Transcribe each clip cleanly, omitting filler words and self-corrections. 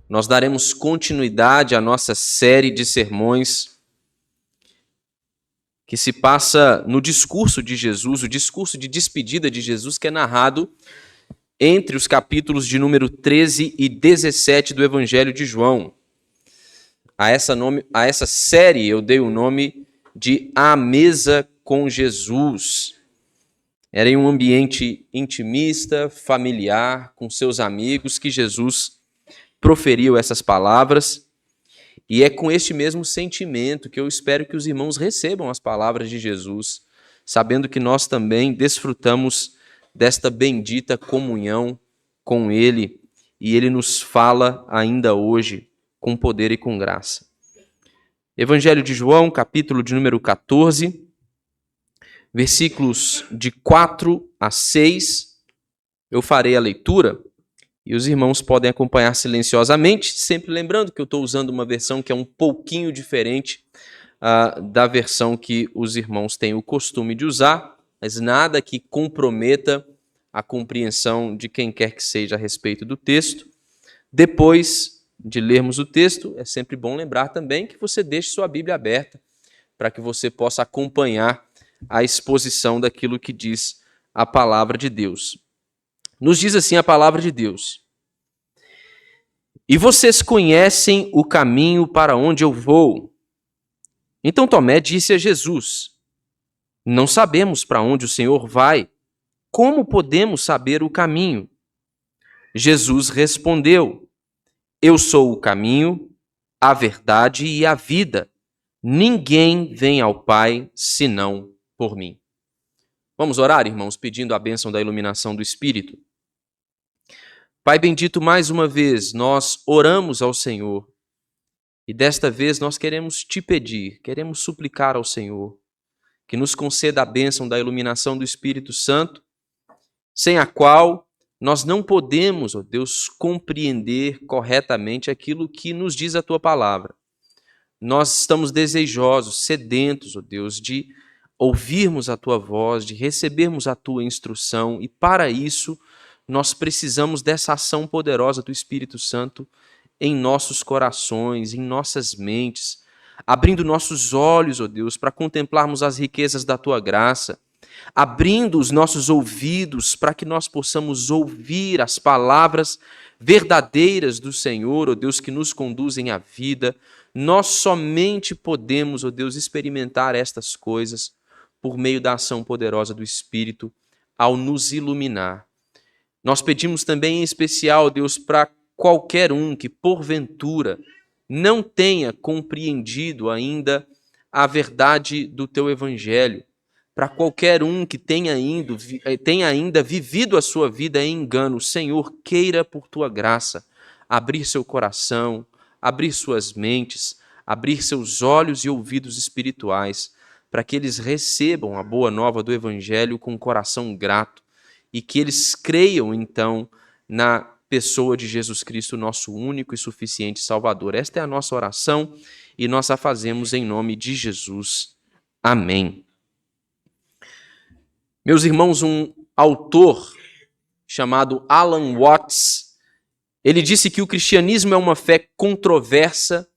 Nós daremos continuidade à nossa série de sermões que se passa no discurso de Jesus, o discurso de despedida de Jesus, que é narrado entre os capítulos de número 13 e 17 do Evangelho de João. A essa série eu dei o nome de A Mesa com Jesus. Era em um ambiente intimista, familiar, com seus amigos, que Jesus proferiu essas palavras. E é com este mesmo sentimento que eu espero que os irmãos recebam as palavras de Jesus, sabendo que nós também desfrutamos desta bendita comunhão com Ele, e Ele nos fala ainda hoje com poder e com graça. Evangelho de João, capítulo de número 14, versículos de 4 a 6, eu farei a leitura. E os irmãos podem acompanhar silenciosamente, sempre lembrando que eu estou usando uma versão que é um pouquinho diferente da versão que os irmãos têm o costume de usar, mas nada que comprometa a compreensão de quem quer que seja a respeito do texto. Depois de lermos o texto, é sempre bom lembrar também que você deixe sua Bíblia aberta para que você possa acompanhar a exposição daquilo que diz a palavra de Deus. Nos diz assim a palavra de Deus: E vocês conhecem o caminho para onde eu vou. Então Tomé disse a Jesus: Não sabemos para onde o Senhor vai. Como podemos saber o caminho? Jesus respondeu: Eu sou o caminho, a verdade e a vida. Ninguém vem ao Pai senão por mim. Vamos orar, irmãos, pedindo a bênção da iluminação do Espírito. Pai bendito, mais uma vez nós oramos ao Senhor e desta vez nós queremos te pedir, queremos suplicar ao Senhor que nos conceda a bênção da iluminação do Espírito Santo, sem a qual nós não podemos, ó Deus, compreender corretamente aquilo que nos diz a Tua palavra. Nós estamos desejosos, sedentos, ó Deus, de ouvirmos a Tua voz, de recebermos a Tua instrução, e para isso nós precisamos dessa ação poderosa do Espírito Santo em nossos corações, em nossas mentes, abrindo nossos olhos, ó Deus, para contemplarmos as riquezas da Tua graça, abrindo os nossos ouvidos para que nós possamos ouvir as palavras verdadeiras do Senhor, ó Deus, que nos conduzem à vida. Nós somente podemos, ó Deus, experimentar estas coisas por meio da ação poderosa do Espírito ao nos iluminar. Nós pedimos também em especial, Deus, para qualquer um que porventura não tenha compreendido ainda a verdade do Teu Evangelho, para qualquer um que tenha ainda vivido a sua vida em engano, Senhor, queira por Tua graça abrir seu coração, abrir suas mentes, abrir seus olhos e ouvidos espirituais, para que eles recebam a boa nova do Evangelho com um coração grato e que eles creiam, então, na pessoa de Jesus Cristo, nosso único e suficiente Salvador. Esta é a nossa oração e nós a fazemos em nome de Jesus. Amém. Meus irmãos, um autor chamado Alan Watts, ele disse que o cristianismo é uma fé controversa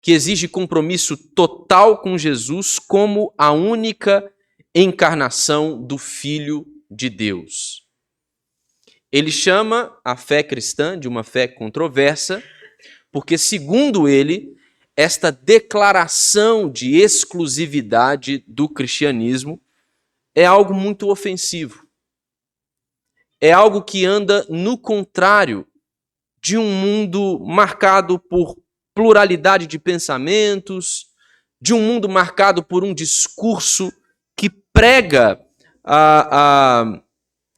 que exige compromisso total com Jesus como a única encarnação do Filho de Deus. Ele chama a fé cristã de uma fé controversa, porque, segundo ele, esta declaração de exclusividade do cristianismo é algo muito ofensivo. É algo que anda no contrário de um mundo marcado por pluralidade de pensamentos, de um mundo marcado por um discurso que prega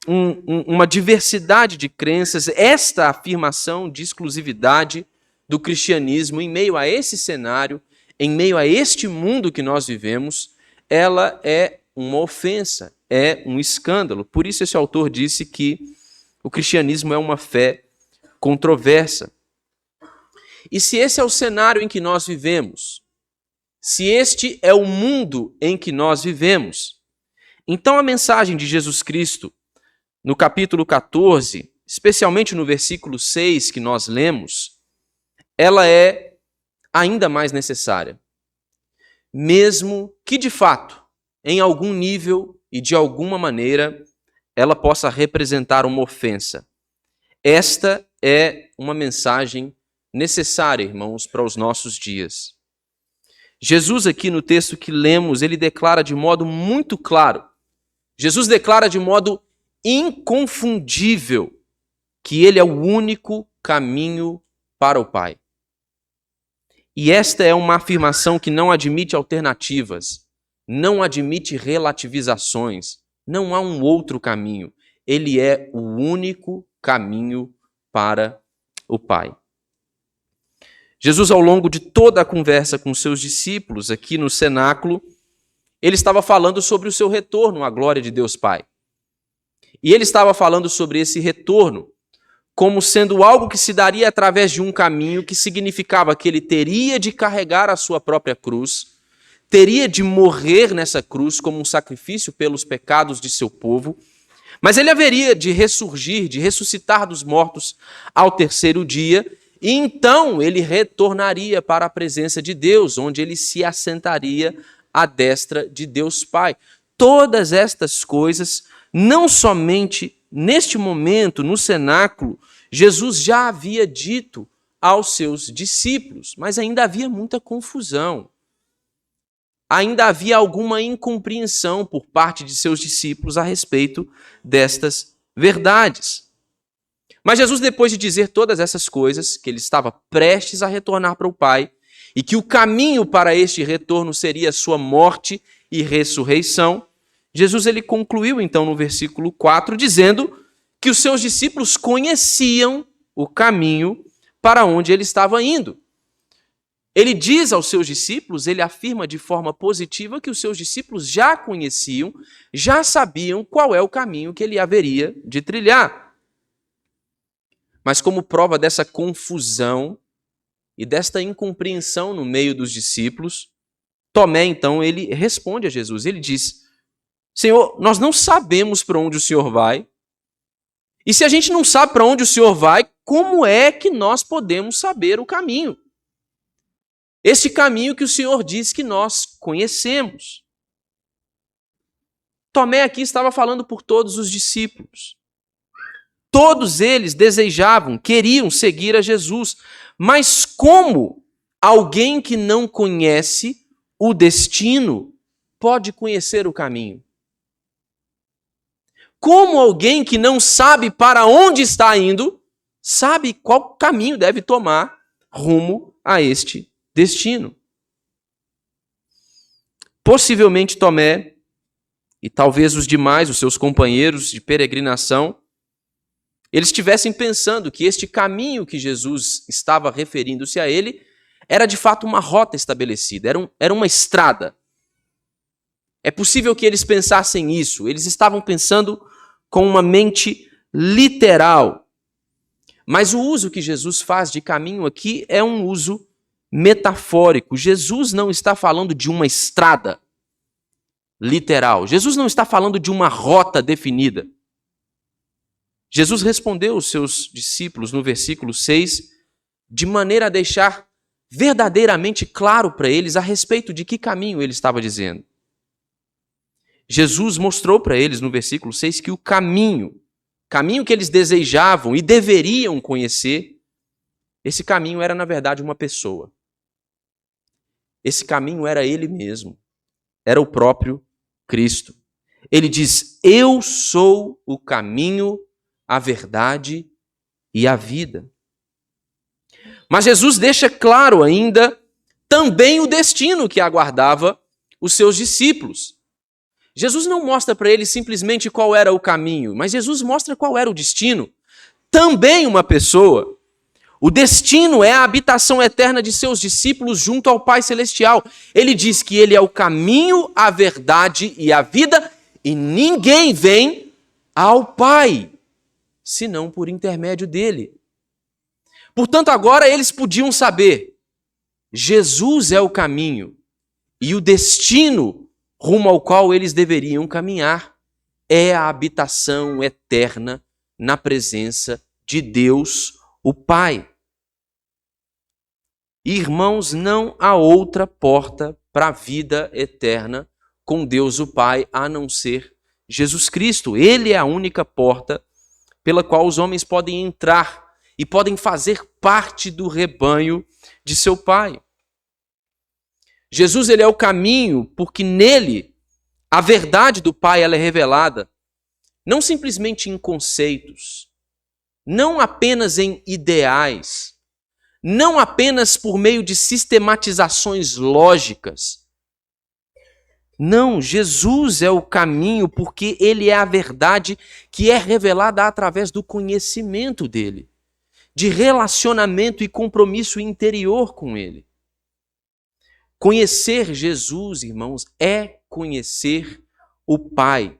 uma diversidade de crenças. Esta afirmação de exclusividade do cristianismo em meio a esse cenário, em meio a este mundo que nós vivemos, ela é uma ofensa, é um escândalo. Por isso esse autor disse que o cristianismo é uma fé controversa. E se esse é o cenário em que nós vivemos, se este é o mundo em que nós vivemos, então a mensagem de Jesus Cristo, no capítulo 14, especialmente no versículo 6 que nós lemos, ela é ainda mais necessária. Mesmo que, de fato, em algum nível e de alguma maneira, ela possa representar uma ofensa. Esta é uma mensagem necessária, irmãos, para os nossos dias. Jesus aqui no texto que lemos, ele declara de modo muito claro, Jesus declara de modo inconfundível que ele é o único caminho para o Pai. E esta é uma afirmação que não admite alternativas, não admite relativizações, não há um outro caminho. Ele é o único caminho para o Pai. Jesus, ao longo de toda a conversa com seus discípulos aqui no cenáculo, ele estava falando sobre o seu retorno à glória de Deus Pai. E ele estava falando sobre esse retorno como sendo algo que se daria através de um caminho que significava que ele teria de carregar a sua própria cruz, teria de morrer nessa cruz como um sacrifício pelos pecados de seu povo, mas ele haveria de ressurgir, de ressuscitar dos mortos ao terceiro dia, e então ele retornaria para a presença de Deus, onde ele se assentaria à destra de Deus Pai. Todas estas coisas, não somente neste momento, no cenáculo, Jesus já havia dito aos seus discípulos, mas ainda havia muita confusão. Ainda havia alguma incompreensão por parte de seus discípulos a respeito destas verdades. Mas Jesus, depois de dizer todas essas coisas, que ele estava prestes a retornar para o Pai, e que o caminho para este retorno seria sua morte e ressurreição, Jesus ele concluiu então no versículo 4, dizendo que os seus discípulos conheciam o caminho para onde ele estava indo. Ele diz aos seus discípulos, ele afirma de forma positiva que os seus discípulos já conheciam, já sabiam qual é o caminho que ele haveria de trilhar. Mas como prova dessa confusão e desta incompreensão no meio dos discípulos, Tomé então ele responde a Jesus, ele diz: Senhor, nós não sabemos para onde o Senhor vai, e se a gente não sabe para onde o Senhor vai, como é que nós podemos saber o caminho? Este caminho que o Senhor diz que nós conhecemos. Tomé aqui estava falando por todos os discípulos. Todos eles desejavam, queriam seguir a Jesus. Mas como alguém que não conhece o destino pode conhecer o caminho? Como alguém que não sabe para onde está indo, sabe qual caminho deve tomar rumo a este destino? Possivelmente Tomé, e talvez os demais, os seus companheiros de peregrinação, eles estivessem pensando que este caminho que Jesus estava referindo-se a ele era de fato uma rota estabelecida, era uma estrada. É possível que eles pensassem isso, eles estavam pensando com uma mente literal. Mas o uso que Jesus faz de caminho aqui é um uso metafórico. Jesus não está falando de uma estrada literal. Jesus não está falando de uma rota definida. Jesus respondeu aos seus discípulos no versículo 6, de maneira a deixar verdadeiramente claro para eles a respeito de que caminho ele estava dizendo. Jesus mostrou para eles no versículo 6 que o caminho que eles desejavam e deveriam conhecer, esse caminho era na verdade uma pessoa. Esse caminho era ele mesmo, era o próprio Cristo. Ele diz: eu sou o caminho, a verdade e a vida. Mas Jesus deixa claro ainda também o destino que aguardava os seus discípulos. Jesus não mostra para eles simplesmente qual era o caminho, mas Jesus mostra qual era o destino. Também uma pessoa. O destino é a habitação eterna de seus discípulos junto ao Pai Celestial. Ele diz que ele é o caminho, a verdade e a vida, e ninguém vem ao Pai senão por intermédio dele. Portanto, agora eles podiam saber: Jesus é o caminho e o destino rumo ao qual eles deveriam caminhar é a habitação eterna na presença de Deus, o Pai. Irmãos, não há outra porta para a vida eterna com Deus o Pai a não ser Jesus Cristo. Ele é a única porta pela qual os homens podem entrar e podem fazer parte do rebanho de seu Pai. Jesus, ele é o caminho, porque nele a verdade do Pai ela é revelada, não simplesmente em conceitos, não apenas em ideais, não apenas por meio de sistematizações lógicas. Não, Jesus é o caminho porque ele é a verdade que é revelada através do conhecimento dele, de relacionamento e compromisso interior com ele. Conhecer Jesus, irmãos, é conhecer o Pai.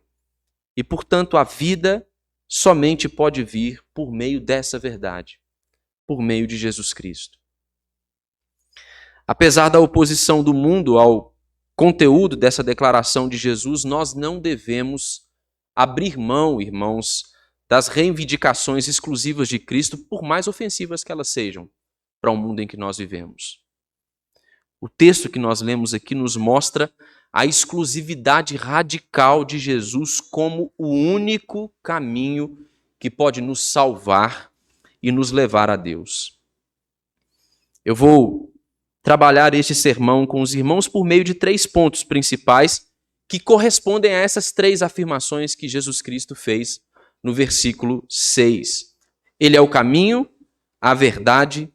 E, portanto, a vida somente pode vir por meio dessa verdade, por meio de Jesus Cristo. Apesar da oposição do mundo ao conteúdo dessa declaração de Jesus, nós não devemos abrir mão, irmãos, das reivindicações exclusivas de Cristo, por mais ofensivas que elas sejam para o mundo em que nós vivemos. O texto que nós lemos aqui nos mostra a exclusividade radical de Jesus como o único caminho que pode nos salvar e nos levar a Deus. Eu vou trabalhar este sermão com os irmãos por meio de 3 pontos principais que correspondem a essas 3 afirmações que Jesus Cristo fez no versículo 6. Ele é o caminho, a verdade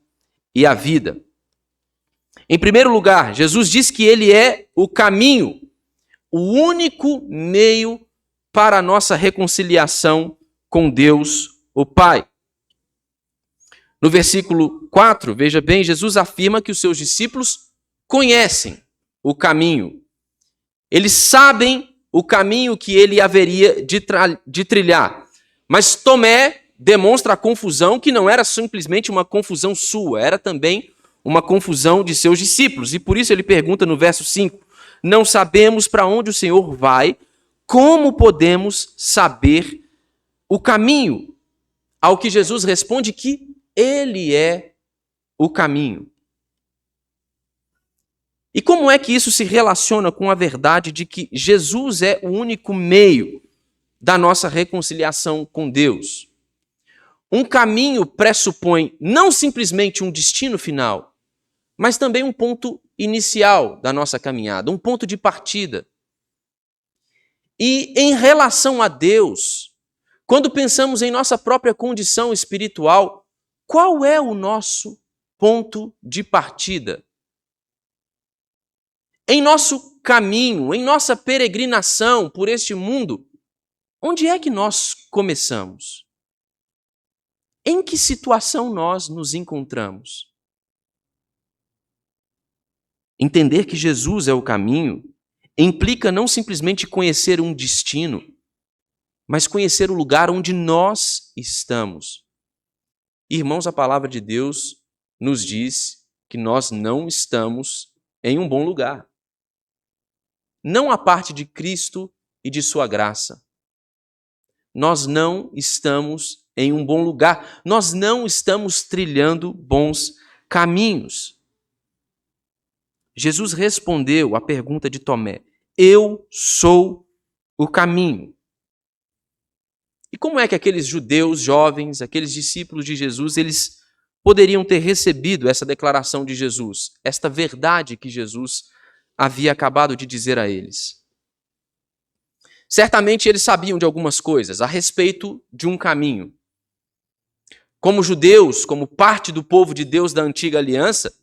e a vida. Em primeiro lugar, Jesus diz que ele é o caminho, o único meio para a nossa reconciliação com Deus, o Pai. No versículo 4, veja bem, Jesus afirma que os seus discípulos conhecem o caminho. Eles sabem o caminho que ele haveria de trilhar. Mas Tomé demonstra a confusão que não era simplesmente uma confusão sua, era também uma confusão de seus discípulos. E por isso ele pergunta no verso 5, não sabemos para onde o Senhor vai, como podemos saber o caminho? Ao que Jesus responde que ele é o caminho. E como é que isso se relaciona com a verdade de que Jesus é o único meio da nossa reconciliação com Deus? Um caminho pressupõe não simplesmente um destino final, mas também um ponto inicial da nossa caminhada, um ponto de partida. E em relação a Deus, quando pensamos em nossa própria condição espiritual, qual é o nosso ponto de partida? Em nosso caminho, em nossa peregrinação por este mundo, onde é que nós começamos? Em que situação nós nos encontramos? Entender que Jesus é o caminho implica não simplesmente conhecer um destino, mas conhecer o lugar onde nós estamos. Irmãos, a palavra de Deus nos diz que nós não estamos em um bom lugar. Não a parte de Cristo e de sua graça. Nós não estamos em um bom lugar. Nós não estamos trilhando bons caminhos. Jesus respondeu à pergunta de Tomé, eu sou o caminho. E como é que aqueles judeus jovens, aqueles discípulos de Jesus, eles poderiam ter recebido essa declaração de Jesus, esta verdade que Jesus havia acabado de dizer a eles? Certamente eles sabiam de algumas coisas a respeito de um caminho. Como judeus, como parte do povo de Deus da antiga aliança,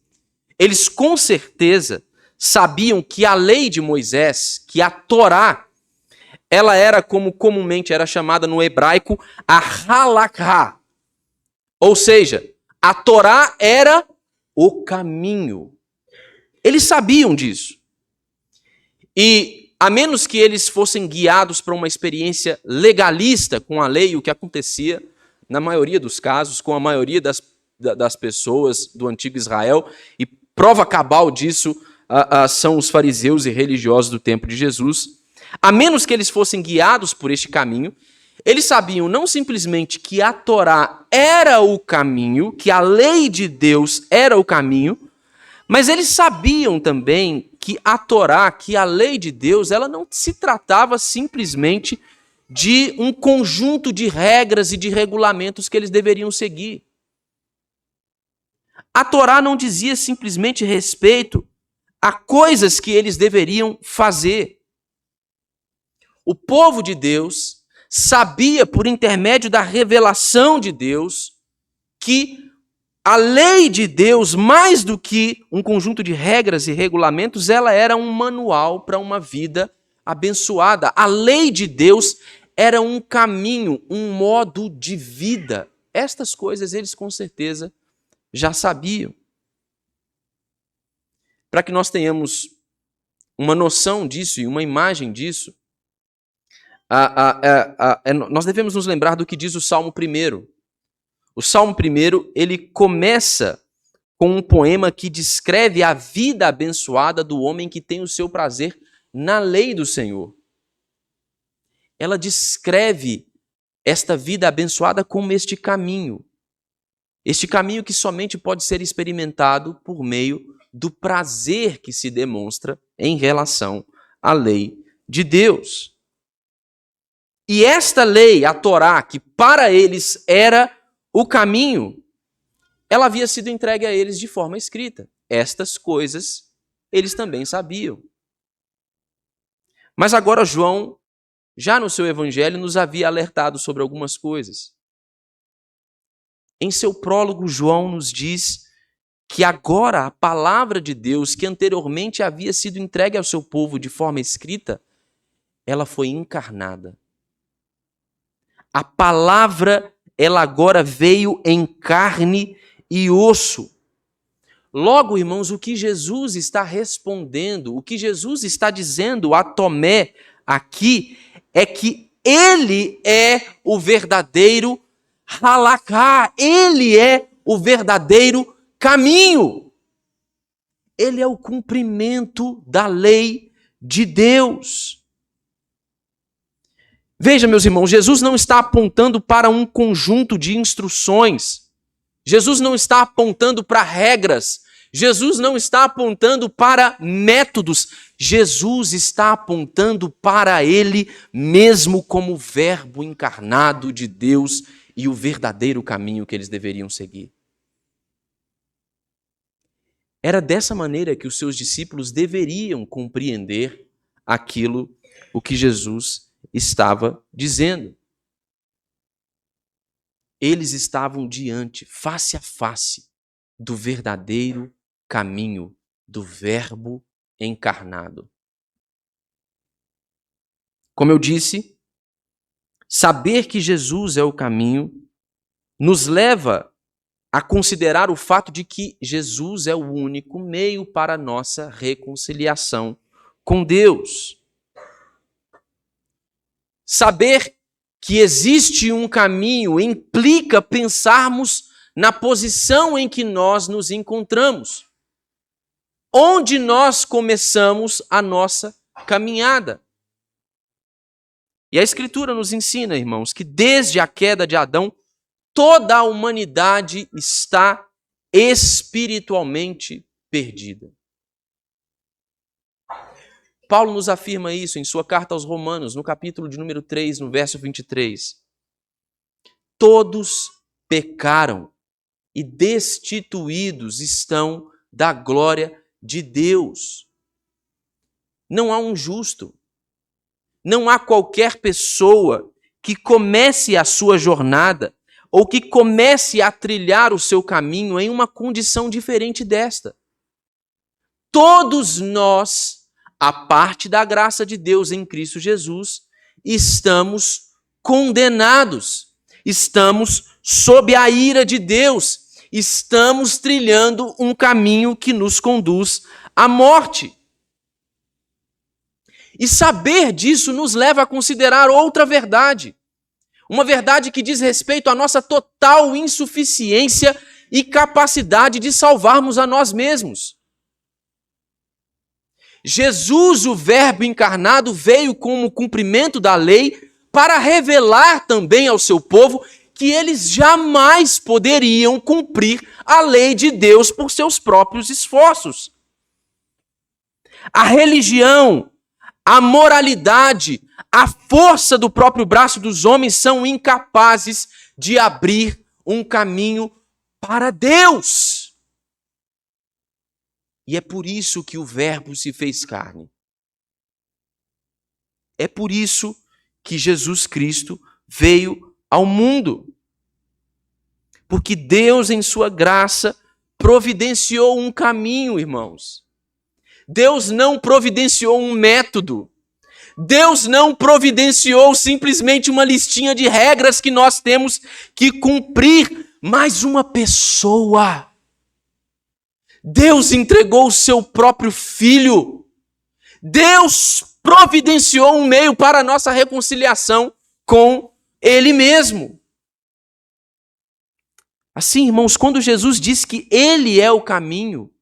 eles com certeza sabiam que a lei de Moisés, que a Torá, ela era como comumente era chamada no hebraico a halakha. Ou seja, a Torá era o caminho. Eles sabiam disso. E a menos que eles fossem guiados para uma experiência legalista com a lei, o que acontecia na maioria dos casos, com a maioria das pessoas do antigo Israel, e prova cabal disso são os fariseus e religiosos do tempo de Jesus. A menos que eles fossem guiados por este caminho, eles sabiam não simplesmente que a Torá era o caminho, que a lei de Deus era o caminho, Mas eles sabiam também que a Torá, que a lei de Deus, ela não se tratava simplesmente de um conjunto de regras e de regulamentos que eles deveriam seguir. A Torá não dizia simplesmente respeito a coisas que eles deveriam fazer. O povo de Deus sabia, por intermédio da revelação de Deus, que a lei de Deus, mais do que um conjunto de regras e regulamentos, ela era um manual para uma vida abençoada. A lei de Deus era um caminho, um modo de vida. Estas coisas eles com certeza já sabiam. Para que nós tenhamos uma noção disso e uma imagem disso, nós devemos nos lembrar do que diz o Salmo 1. O Salmo 1, ele começa com um poema que descreve a vida abençoada do homem que tem o seu prazer na lei do Senhor. Ela descreve esta vida abençoada como este caminho que somente pode ser experimentado por meio do prazer que se demonstra em relação à lei de Deus. E esta lei, a Torá, que para eles era o caminho, ela havia sido entregue a eles de forma escrita. Estas coisas eles também sabiam. Mas agora João, já no seu evangelho, nos havia alertado sobre algumas coisas. Em seu prólogo, João nos diz que agora a palavra de Deus, que anteriormente havia sido entregue ao seu povo de forma escrita, ela foi encarnada. A palavra, ela agora veio em carne e osso. Logo, irmãos, o que Jesus está respondendo, o que Jesus está dizendo a Tomé aqui, é que ele é o verdadeiro halaká, ele é o verdadeiro caminho. Ele é o cumprimento da lei de Deus. Veja, meus irmãos, Jesus não está apontando para um conjunto de instruções. Jesus não está apontando para regras. Jesus não está apontando para métodos. Jesus está apontando para ele mesmo como verbo encarnado de Deus e o verdadeiro caminho que eles deveriam seguir. Era dessa maneira que os seus discípulos deveriam compreender o que Jesus estava dizendo. Eles estavam diante, face a face, do verdadeiro caminho, do Verbo encarnado. Como eu disse, saber que Jesus é o caminho nos leva a considerar o fato de que Jesus é o único meio para a nossa reconciliação com Deus. Saber que existe um caminho implica pensarmos na posição em que nós nos encontramos, onde nós começamos a nossa caminhada. E a Escritura nos ensina, irmãos, que desde a queda de Adão, toda a humanidade está espiritualmente perdida. Paulo nos afirma isso em sua carta aos Romanos, no capítulo de número 3, no verso 23. Todos pecaram e destituídos estão da glória de Deus. Não há um justo, não há qualquer pessoa que comece a sua jornada ou que comece a trilhar o seu caminho em uma condição diferente desta. Todos nós, a parte da graça de Deus em Cristo Jesus, estamos condenados, estamos sob a ira de Deus, estamos trilhando um caminho que nos conduz à morte. E saber disso nos leva a considerar outra verdade, uma verdade que diz respeito à nossa total insuficiência e capacidade de salvarmos a nós mesmos. Jesus, o Verbo encarnado, veio como cumprimento da lei para revelar também ao seu povo que eles jamais poderiam cumprir a lei de Deus por seus próprios esforços. A religião, a moralidade, a força do próprio braço dos homens são incapazes de abrir um caminho para Deus. E é por isso que o Verbo se fez carne. É por isso que Jesus Cristo veio ao mundo. Porque Deus, em sua graça, providenciou um caminho, irmãos. Deus não providenciou um método. Deus não providenciou simplesmente uma listinha de regras que nós temos que cumprir, mas uma pessoa. Deus entregou o seu próprio Filho. Deus providenciou um meio para a nossa reconciliação com Ele mesmo. Assim, irmãos, quando Jesus disse que Ele é o caminho,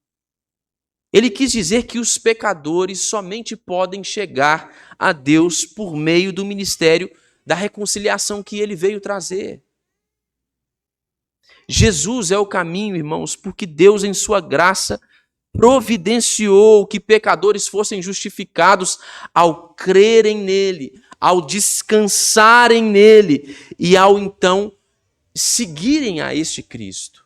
Ele quis dizer que os pecadores somente podem chegar a Deus por meio do ministério da reconciliação que Ele veio trazer. Jesus é o caminho, irmãos, porque Deus, em sua graça, providenciou que pecadores fossem justificados ao crerem nele, ao descansarem nele e ao então seguirem a este Cristo.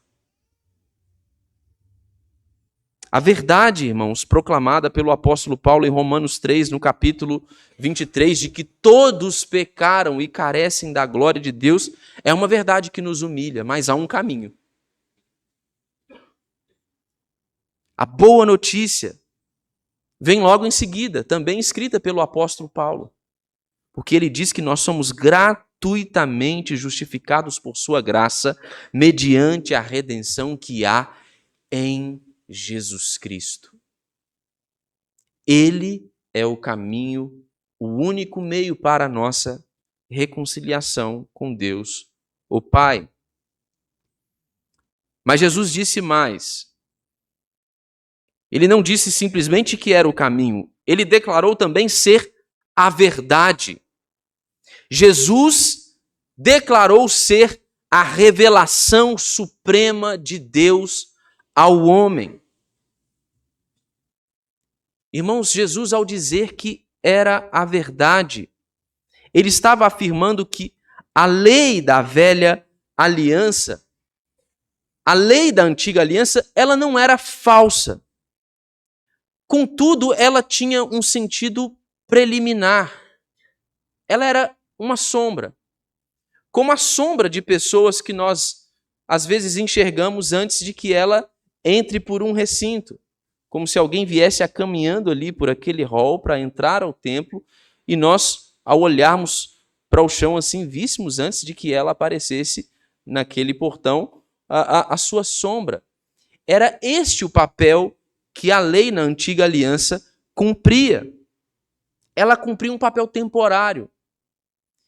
A verdade, irmãos, proclamada pelo apóstolo Paulo em Romanos 3, no capítulo 23, de que todos pecaram e carecem da glória de Deus, é uma verdade que nos humilha, mas há um caminho. A boa notícia vem logo em seguida, também escrita pelo apóstolo Paulo, porque ele diz que nós somos gratuitamente justificados por sua graça, mediante a redenção que há em Jesus Cristo. Ele é o caminho, o único meio para a nossa reconciliação com Deus, o Pai. Mas Jesus disse mais. Ele não disse simplesmente que era o caminho, ele declarou também ser a verdade. Jesus declarou ser a revelação suprema de Deus ao homem. Irmãos, Jesus, ao dizer que era a verdade, ele estava afirmando que a lei da velha aliança, a lei da antiga aliança, ela não era falsa. Contudo, ela tinha um sentido preliminar. Ela era uma sombra. Como a sombra de pessoas que nós, às vezes, enxergamos antes de que ela entre por um recinto. Como se alguém viesse caminhando ali por aquele hall para entrar ao templo e nós, ao olharmos para o chão assim, víssemos antes de que ela aparecesse naquele portão a sua sombra. Era este o papel que a lei na antiga aliança cumpria. Ela cumpria um papel temporário,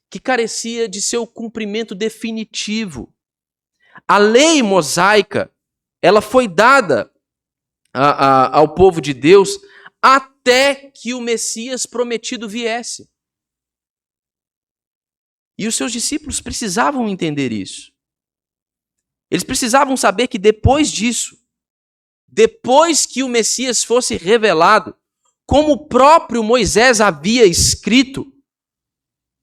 que carecia de seu cumprimento definitivo. A lei mosaica, ela foi dada ao povo de Deus até que o Messias prometido viesse. E os seus discípulos precisavam entender isso. Eles precisavam saber que depois disso, depois que o Messias fosse revelado, como o próprio Moisés havia escrito,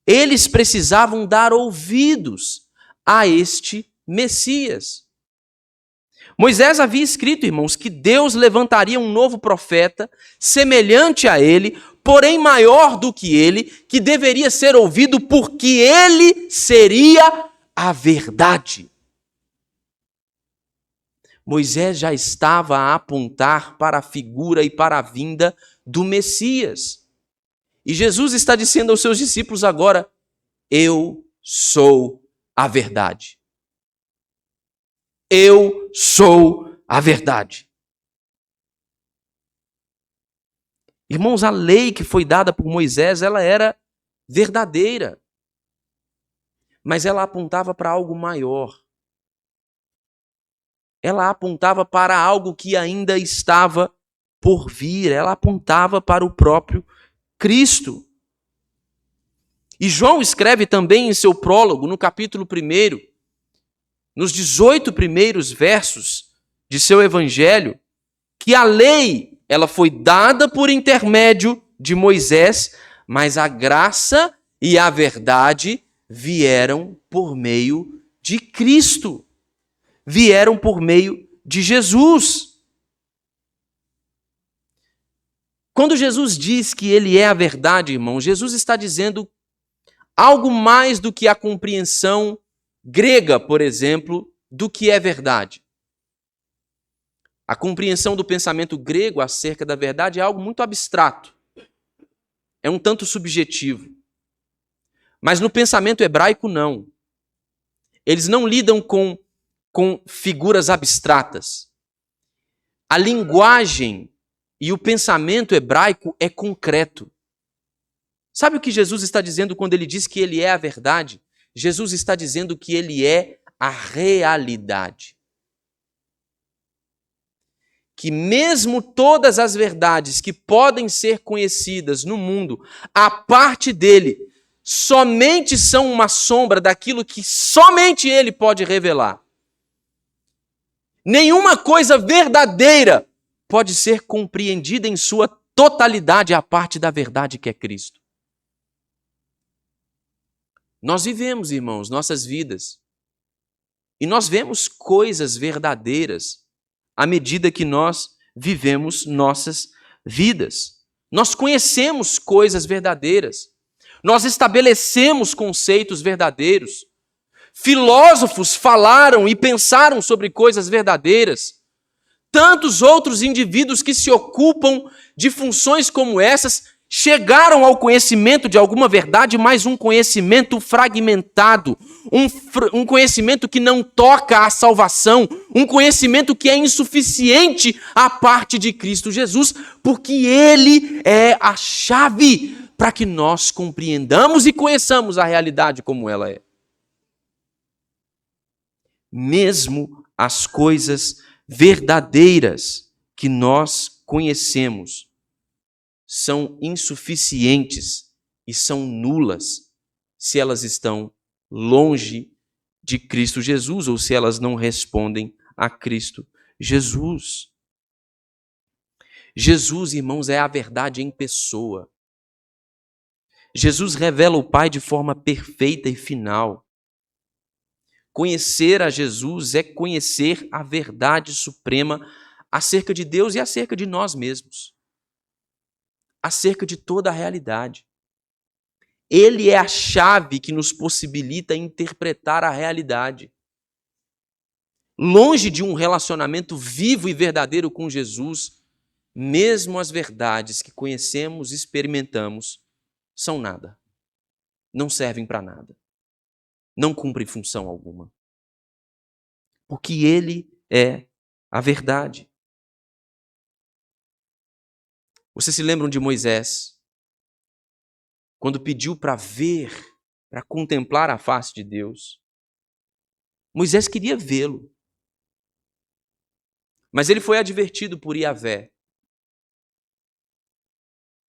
eles precisavam dar ouvidos a este Messias. Moisés havia escrito, irmãos, que Deus levantaria um novo profeta, semelhante a ele, porém maior do que ele, que deveria ser ouvido porque ele seria a verdade. Moisés já estava a apontar para a figura e para a vinda do Messias. E Jesus está dizendo aos seus discípulos agora: eu sou a verdade. Eu sou a verdade. Irmãos, a lei que foi dada por Moisés, ela era verdadeira. Mas ela apontava para algo maior. Ela apontava para algo que ainda estava por vir. Ela apontava para o próprio Cristo. E João escreve também em seu prólogo, no capítulo 1, nos 18 primeiros versos de seu evangelho, que a lei, ela foi dada por intermédio de Moisés, mas a graça e a verdade vieram por meio de Cristo. Vieram por meio de Jesus. Quando Jesus diz que ele é a verdade, irmão, Jesus está dizendo algo mais do que a compreensão grega, por exemplo, do que é verdade. A compreensão do pensamento grego acerca da verdade é algo muito abstrato. É um tanto subjetivo. Mas no pensamento hebraico, não. Eles não lidam com figuras abstratas. A linguagem e o pensamento hebraico é concreto. Sabe o que Jesus está dizendo quando ele diz que ele é a verdade? Jesus está dizendo que ele é a realidade. Que mesmo todas as verdades que podem ser conhecidas no mundo, a parte dele, somente são uma sombra daquilo que somente ele pode revelar. Nenhuma coisa verdadeira pode ser compreendida em sua totalidade à parte da verdade que é Cristo. Nós vivemos, irmãos, nossas vidas. E nós vemos coisas verdadeiras à medida que nós vivemos nossas vidas. Nós conhecemos coisas verdadeiras. Nós estabelecemos conceitos verdadeiros. Filósofos falaram e pensaram sobre coisas verdadeiras. Tantos outros indivíduos que se ocupam de funções como essas chegaram ao conhecimento de alguma verdade, mas um conhecimento fragmentado, um conhecimento que não toca a salvação, um conhecimento que é insuficiente à parte de Cristo Jesus, porque Ele é a chave para que nós compreendamos e conheçamos a realidade como ela é. Mesmo as coisas verdadeiras que nós conhecemos são insuficientes e são nulas se elas estão longe de Cristo Jesus ou se elas não respondem a Cristo Jesus. Jesus, irmãos, é a verdade em pessoa. Jesus revela o Pai de forma perfeita e final. Conhecer a Jesus é conhecer a verdade suprema acerca de Deus e acerca de nós mesmos. Acerca de toda a realidade. Ele é a chave que nos possibilita interpretar a realidade. Longe de um relacionamento vivo e verdadeiro com Jesus, mesmo as verdades que conhecemos e experimentamos são nada. Não servem para nada. Não cumprem função alguma. Porque Ele é a verdade. Vocês se lembram de Moisés? Quando pediu para ver, para contemplar a face de Deus. Moisés queria vê-lo. Mas ele foi advertido por Yahvé.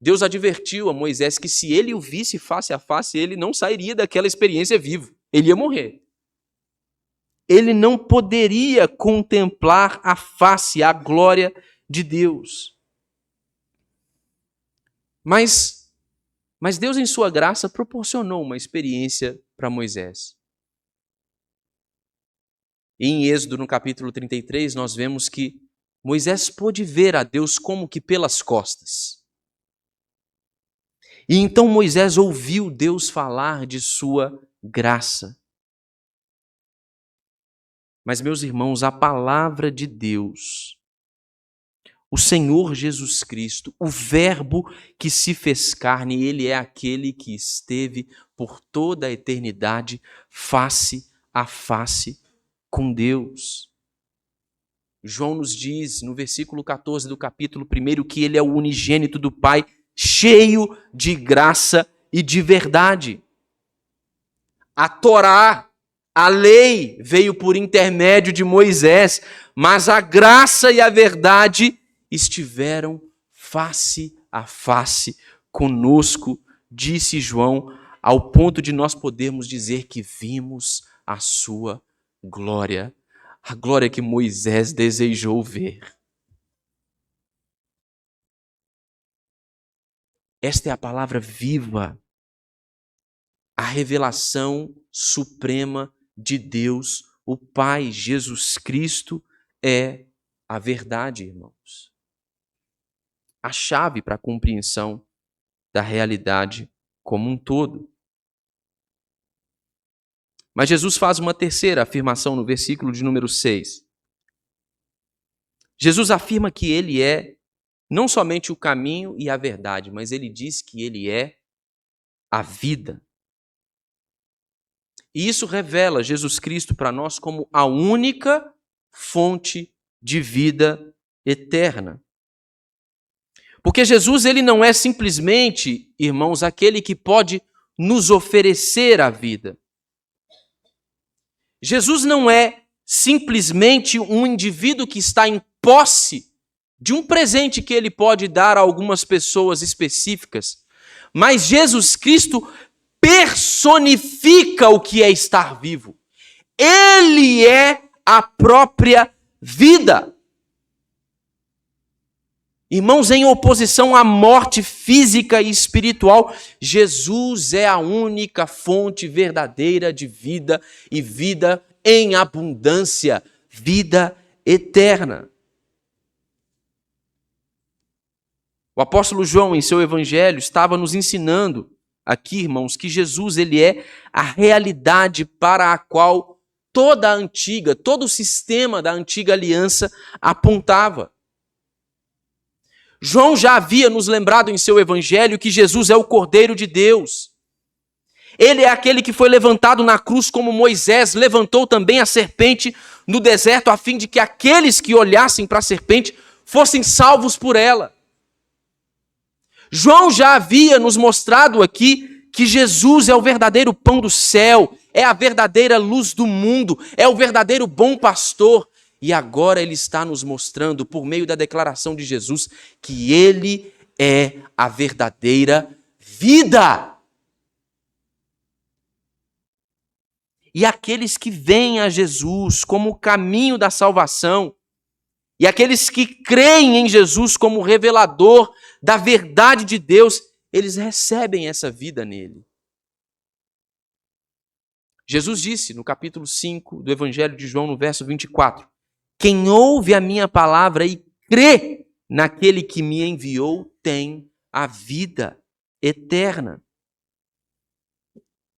Deus advertiu a Moisés que se ele o visse face a face, ele não sairia daquela experiência vivo. Ele ia morrer. Ele não poderia contemplar a face, a glória de Deus. Mas Deus, em sua graça, proporcionou uma experiência para Moisés. E em Êxodo, no capítulo 33, nós vemos que Moisés pôde ver a Deus como que pelas costas. E então Moisés ouviu Deus falar de sua graça. Mas, meus irmãos, a palavra de Deus, o Senhor Jesus Cristo, o Verbo que se fez carne, Ele é aquele que esteve por toda a eternidade face a face com Deus. João nos diz, no versículo 14 do capítulo 1, que Ele é o unigênito do Pai, cheio de graça e de verdade. A Torá, a lei, veio por intermédio de Moisés, mas a graça e a verdade estiveram face a face conosco, disse João, ao ponto de nós podermos dizer que vimos a sua glória, a glória que Moisés desejou ver. Esta é a palavra viva, a revelação suprema de Deus, o Pai. Jesus Cristo é a verdade, irmãos. A chave para a compreensão da realidade como um todo. Mas Jesus faz uma terceira afirmação no versículo de número 6. Jesus afirma que ele é não somente o caminho e a verdade, mas ele diz que ele é a vida. E isso revela Jesus Cristo para nós como a única fonte de vida eterna. Porque Jesus, ele não é simplesmente, irmãos, aquele que pode nos oferecer a vida. Jesus não é simplesmente um indivíduo que está em posse de um presente que ele pode dar a algumas pessoas específicas, mas Jesus Cristo personifica o que é estar vivo. Ele é a própria vida. Irmãos, em oposição à morte física e espiritual, Jesus é a única fonte verdadeira de vida e vida em abundância, vida eterna. O apóstolo João, em seu evangelho, estava nos ensinando aqui, irmãos, que Jesus ele é a realidade para a qual todo o sistema da antiga aliança apontava. João já havia nos lembrado em seu evangelho que Jesus é o Cordeiro de Deus. Ele é aquele que foi levantado na cruz como Moisés levantou também a serpente no deserto, a fim de que aqueles que olhassem para a serpente fossem salvos por ela. João já havia nos mostrado aqui que Jesus é o verdadeiro pão do céu, é a verdadeira luz do mundo, é o verdadeiro bom pastor. E agora ele está nos mostrando, por meio da declaração de Jesus, que ele é a verdadeira vida. E aqueles que veem a Jesus como o caminho da salvação, e aqueles que creem em Jesus como revelador da verdade de Deus, eles recebem essa vida nele. Jesus disse no capítulo 5 do Evangelho de João, no verso 24, quem ouve a minha palavra e crê naquele que me enviou tem a vida eterna.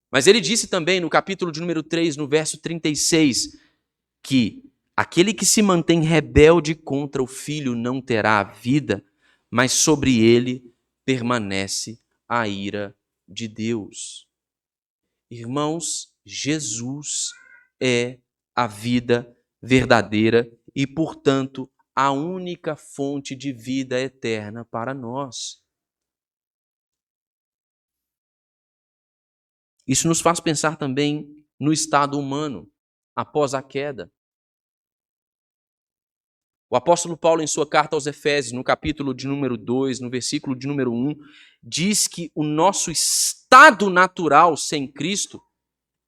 Mas ele disse também no capítulo de número 3, no verso 36, que aquele que se mantém rebelde contra o Filho não terá a vida, mas sobre ele permanece a ira de Deus. Irmãos, Jesus é a vida verdadeira e, portanto, a única fonte de vida eterna para nós. Isso nos faz pensar também no estado humano após a queda. O apóstolo Paulo, em sua carta aos Efésios, no capítulo de número 2, no versículo de número 1, diz que o nosso estado natural sem Cristo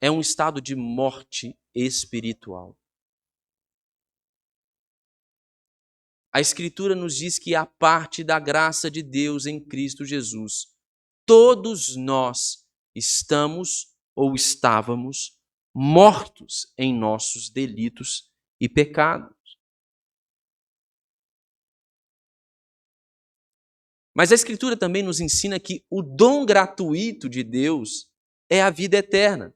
é um estado de morte espiritual. A Escritura nos diz que, a parte da graça de Deus em Cristo Jesus, todos nós estamos ou estávamos mortos em nossos delitos e pecados. Mas a Escritura também nos ensina que o dom gratuito de Deus é a vida eterna.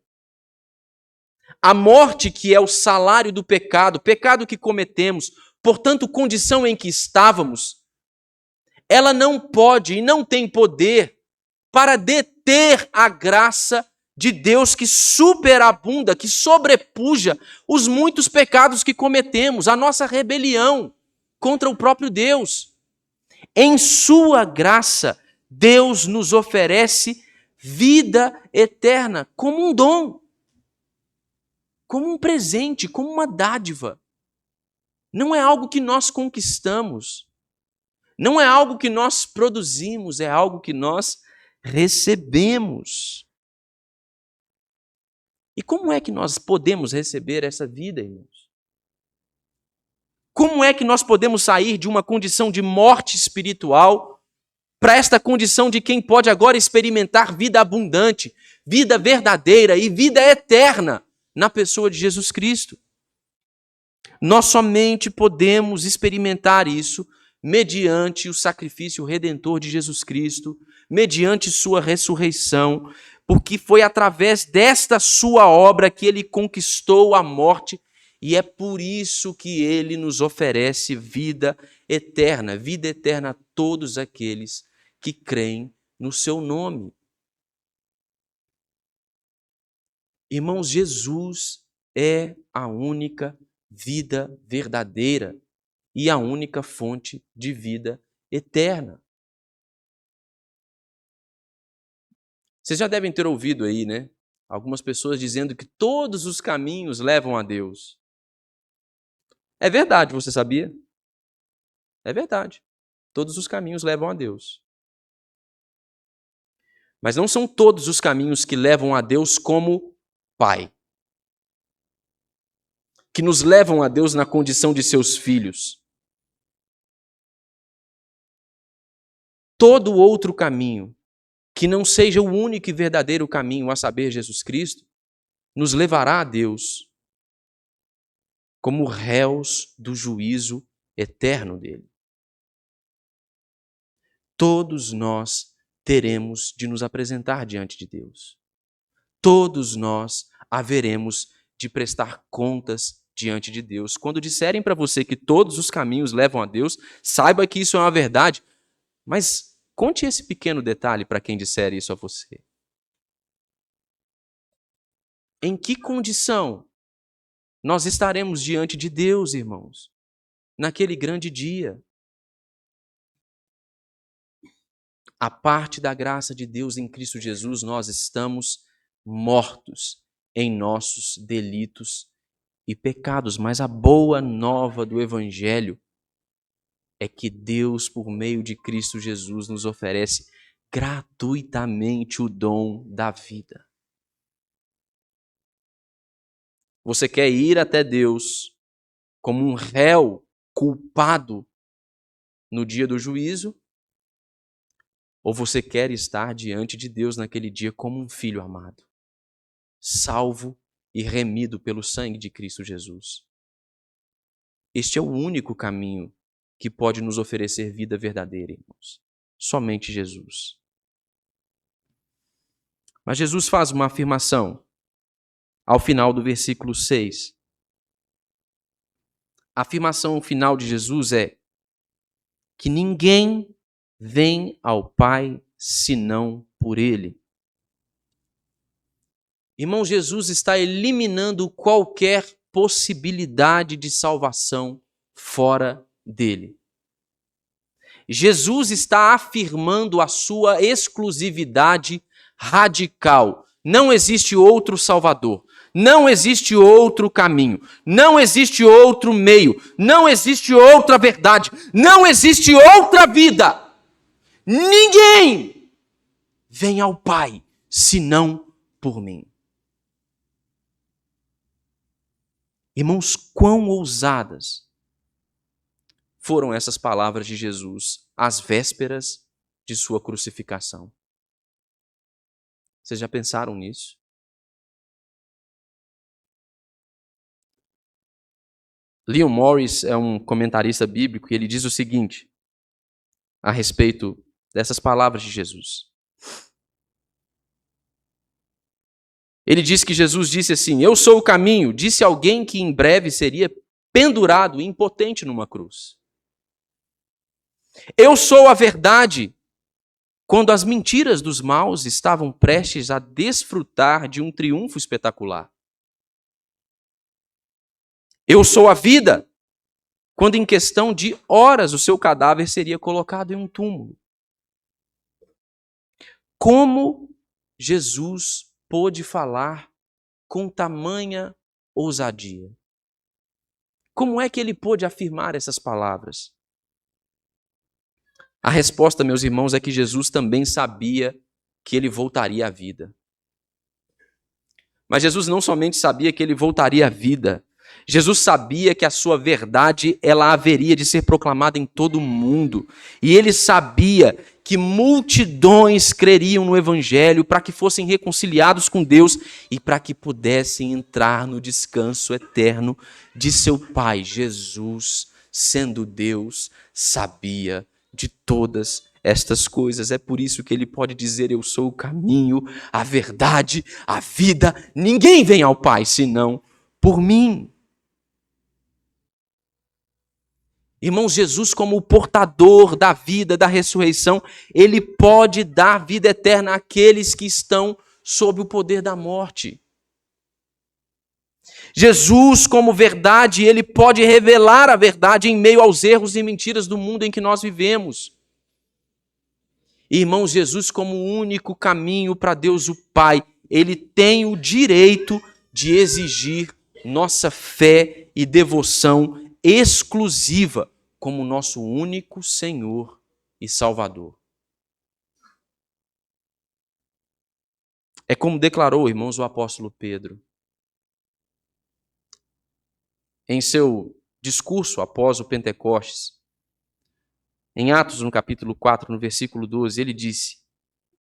A morte, que é o salário do pecado, pecado que cometemos, portanto, condição em que estávamos, ela não pode e não tem poder para deter a graça de Deus que superabunda, que sobrepuja os muitos pecados que cometemos, a nossa rebelião contra o próprio Deus. Em sua graça, Deus nos oferece vida eterna como um dom, como um presente, como uma dádiva. Não é algo que nós conquistamos, não é algo que nós produzimos, é algo que nós recebemos. E como é que nós podemos receber essa vida, irmãos? Como é que nós podemos sair de uma condição de morte espiritual para esta condição de quem pode agora experimentar vida abundante, vida verdadeira e vida eterna na pessoa de Jesus Cristo? Nós somente podemos experimentar isso mediante o sacrifício redentor de Jesus Cristo, mediante sua ressurreição, porque foi através desta sua obra que ele conquistou a morte, e é por isso que ele nos oferece vida eterna a todos aqueles que creem no seu nome. Irmãos, Jesus é a única vida verdadeira e a única fonte de vida eterna. Vocês já devem ter ouvido aí, né? Algumas pessoas dizendo que todos os caminhos levam a Deus. É verdade, você sabia? É verdade. Todos os caminhos levam a Deus. Mas não são todos os caminhos que levam a Deus como Pai, que nos levam a Deus na condição de seus filhos. Todo outro caminho que não seja o único e verdadeiro caminho, a saber, Jesus Cristo, nos levará a Deus como réus do juízo eterno dele. Todos nós teremos de nos apresentar diante de Deus. Todos nós haveremos de prestar contas diante de Deus. Quando disserem para você que todos os caminhos levam a Deus, saiba que isso é uma verdade, mas conte esse pequeno detalhe para quem disser isso a você. Em que condição nós estaremos diante de Deus, irmãos, naquele grande dia? A parte da graça de Deus em Cristo Jesus, nós estamos mortos em nossos delitos e pecados, mas a boa nova do Evangelho é que Deus, por meio de Cristo Jesus, nos oferece gratuitamente o dom da vida. Você quer ir até Deus como um réu culpado no dia do juízo? Ou você quer estar diante de Deus naquele dia como um filho amado, salvo e remido pelo sangue de Cristo Jesus? Este é o único caminho que pode nos oferecer vida verdadeira, irmãos. Somente Jesus. Mas Jesus faz uma afirmação ao final do versículo 6. A afirmação final de Jesus é que ninguém vem ao Pai senão por Ele. Irmão, Jesus está eliminando qualquer possibilidade de salvação fora dele. Jesus está afirmando a sua exclusividade radical. Não existe outro Salvador. Não existe outro caminho. Não existe outro meio. Não existe outra verdade. Não existe outra vida. Ninguém vem ao Pai senão por mim. Irmãos, quão ousadas foram essas palavras de Jesus às vésperas de sua crucificação. Vocês já pensaram nisso? Leon Morris é um comentarista bíblico e ele diz o seguinte a respeito dessas palavras de Jesus. Ele diz que Jesus disse assim: eu sou o caminho, disse alguém que em breve seria pendurado, impotente numa cruz. Eu sou a verdade, quando as mentiras dos maus estavam prestes a desfrutar de um triunfo espetacular. Eu sou a vida, quando em questão de horas o seu cadáver seria colocado em um túmulo. Como Jesus pôde falar com tamanha ousadia? Como é que ele pôde afirmar essas palavras? A resposta, meus irmãos, é que Jesus também sabia que ele voltaria à vida. Mas Jesus não somente sabia que ele voltaria à vida, Jesus sabia que a sua verdade ela haveria de ser proclamada em todo o mundo. E ele sabia que multidões creriam no evangelho para que fossem reconciliados com Deus e para que pudessem entrar no descanso eterno de seu Pai. Jesus, sendo Deus, sabia de todas estas coisas. É por isso que ele pode dizer: eu sou o caminho, a verdade, a vida. Ninguém vem ao Pai senão por mim. Irmãos, Jesus, como o portador da vida, da ressurreição, ele pode dar vida eterna àqueles que estão sob o poder da morte. Jesus, como verdade, ele pode revelar a verdade em meio aos erros e mentiras do mundo em que nós vivemos. Irmãos, Jesus, como o único caminho para Deus o Pai, ele tem o direito de exigir nossa fé e devoção exclusiva como nosso único Senhor e Salvador. É como declarou, irmãos, o apóstolo Pedro. Em seu discurso após o Pentecostes, em Atos, no capítulo 4, no versículo 12, ele disse: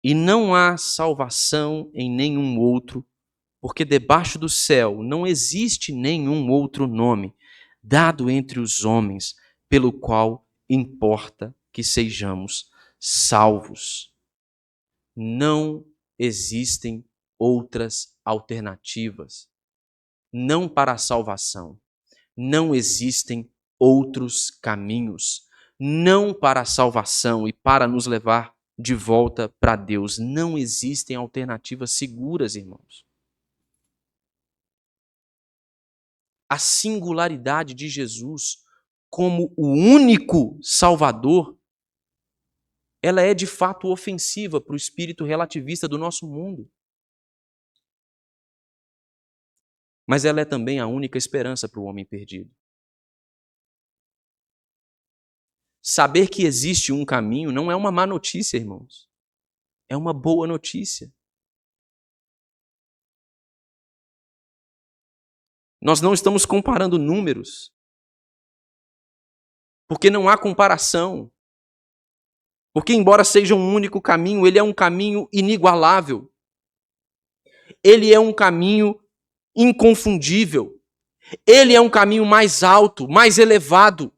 e não há salvação em nenhum outro, porque debaixo do céu não existe nenhum outro nome dado entre os homens, pelo qual importa que sejamos salvos. Não existem outras alternativas. Não para a salvação. Não existem outros caminhos. Não para a salvação e para nos levar de volta para Deus. Não existem alternativas seguras, irmãos. A singularidade de Jesus como o único Salvador, ela é de fato ofensiva para o espírito relativista do nosso mundo. Mas ela é também a única esperança para o homem perdido. Saber que existe um caminho não é uma má notícia, irmãos. É uma boa notícia. Nós não estamos comparando números, porque não há comparação. Porque, embora seja um único caminho, ele é um caminho inigualável. Ele é um caminho inconfundível. Ele é um caminho mais alto, mais elevado.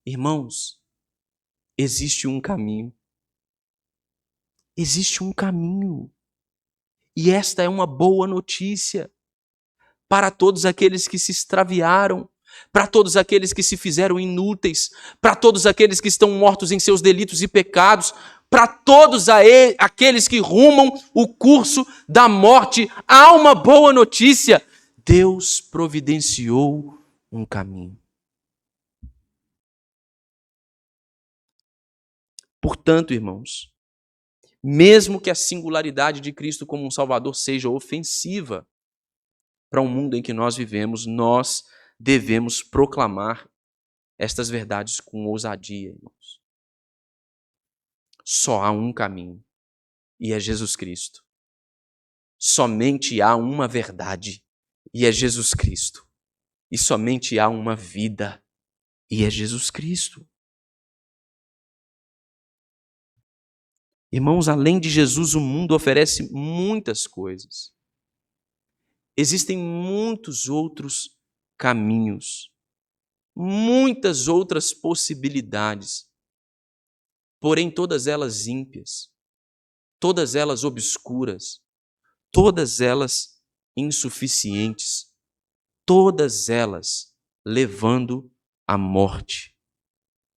Irmãos, existe um caminho. Existe um caminho. E esta é uma boa notícia para todos aqueles que se extraviaram, para todos aqueles que se fizeram inúteis, para todos aqueles que estão mortos em seus delitos e pecados, para todos aqueles que rumam o curso da morte. Há uma boa notícia. Deus providenciou um caminho. Portanto, irmãos, mesmo que a singularidade de Cristo como um Salvador seja ofensiva para o mundo em que nós vivemos, nós devemos proclamar estas verdades com ousadia, irmãos. Só há um caminho, e é Jesus Cristo. Somente há uma verdade, e é Jesus Cristo. E somente há uma vida, e é Jesus Cristo. Irmãos, além de Jesus, o mundo oferece muitas coisas. Existem muitos outros caminhos, muitas outras possibilidades, porém todas elas ímpias, todas elas obscuras, todas elas insuficientes, todas elas levando à morte.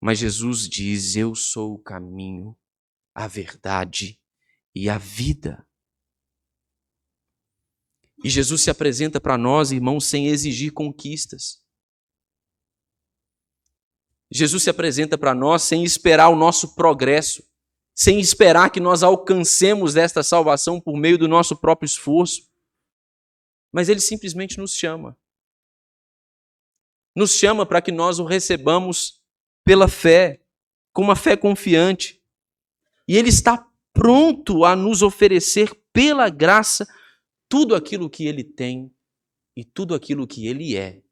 Mas Jesus diz: eu sou o caminho, a verdade e a vida. E Jesus se apresenta para nós, irmãos, sem exigir conquistas. Jesus se apresenta para nós sem esperar o nosso progresso, sem esperar que nós alcancemos esta salvação por meio do nosso próprio esforço. Mas ele simplesmente nos chama. Nos chama para que nós o recebamos pela fé, com uma fé confiante. E ele está pronto a nos oferecer pela graça tudo aquilo que ele tem e tudo aquilo que ele é.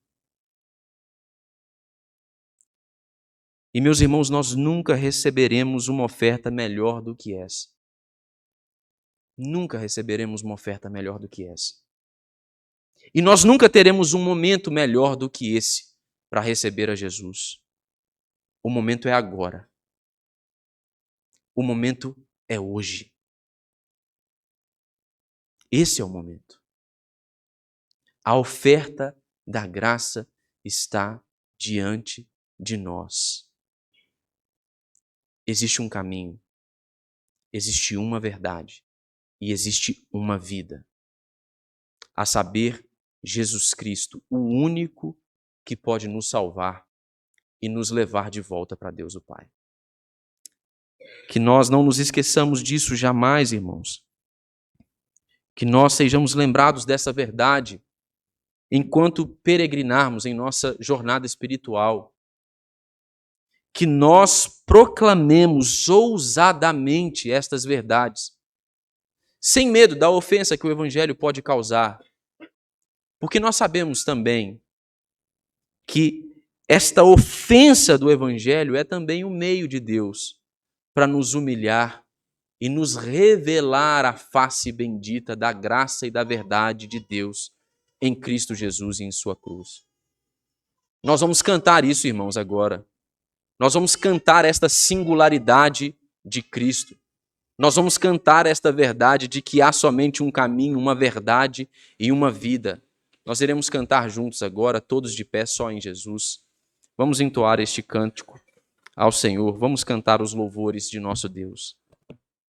E, meus irmãos, nós nunca receberemos uma oferta melhor do que essa. Nunca receberemos uma oferta melhor do que essa. E nós nunca teremos um momento melhor do que esse para receber a Jesus. O momento é agora. O momento é hoje. Esse é o momento. A oferta da graça está diante de nós. Existe um caminho, existe uma verdade e existe uma vida. A saber, Jesus Cristo, o único que pode nos salvar e nos levar de volta para Deus o Pai. Que nós não nos esqueçamos disso jamais, irmãos. Que nós sejamos lembrados dessa verdade enquanto peregrinarmos em nossa jornada espiritual. Que nós proclamemos ousadamente estas verdades, sem medo da ofensa que o Evangelho pode causar. Porque nós sabemos também que esta ofensa do Evangelho é também um meio de Deus para nos humilhar e nos revelar a face bendita da graça e da verdade de Deus em Cristo Jesus e em sua cruz. Nós vamos cantar isso, irmãos, agora. Nós vamos cantar esta singularidade de Cristo. Nós vamos cantar esta verdade de que há somente um caminho, uma verdade e uma vida. Nós iremos cantar juntos agora, todos de pé, só em Jesus. Vamos entoar este cântico ao Senhor. Vamos cantar os louvores de nosso Deus.